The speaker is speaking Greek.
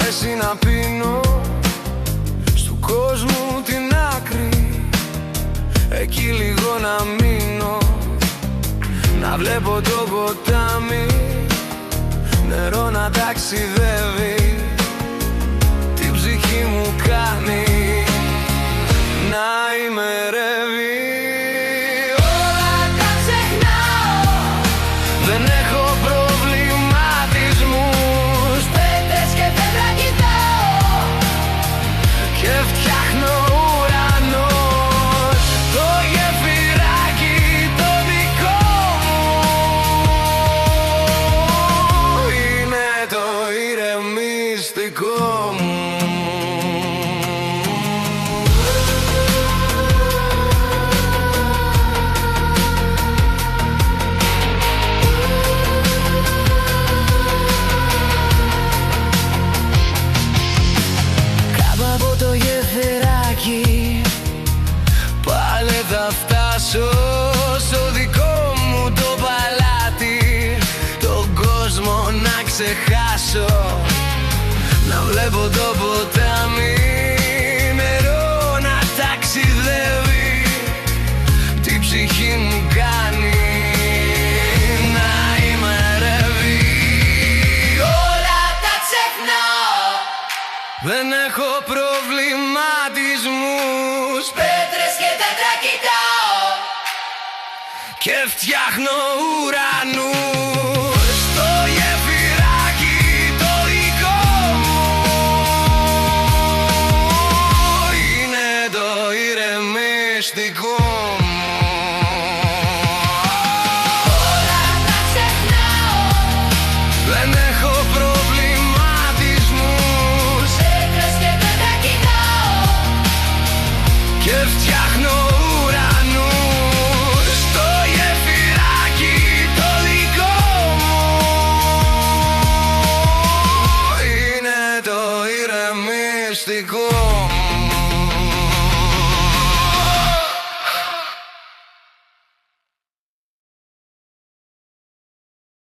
αρέσει να πίνω στου κόσμου την άκρη, εκεί λίγο να μείνω, να βλέπω το ποτάμι, νερό να ταξιδεύει, την ψυχή μου κάνει να ημερεύει. Όλα τα ξεχνάω, δεν έχω προβληματισμούς, πέτρες και πέτρα κοιτάω και φτιάχνω ουρανό. Το γεφυράκι το δικό μου είναι το ηρεμιστικό μου. Πάλε θα φτάσω στο δικό μου το παλάτι, τον κόσμο να ξεχάσω, να βλέπω το ποτάμι, νερό να ταξιδεύει, την ψυχή μου κάνει να ημερεύει. Όλα τα ξεχνάω, δεν έχω προβληματισμούς, πέτρες και τέτρα κοιτάω και φτιάχνω ουρανό.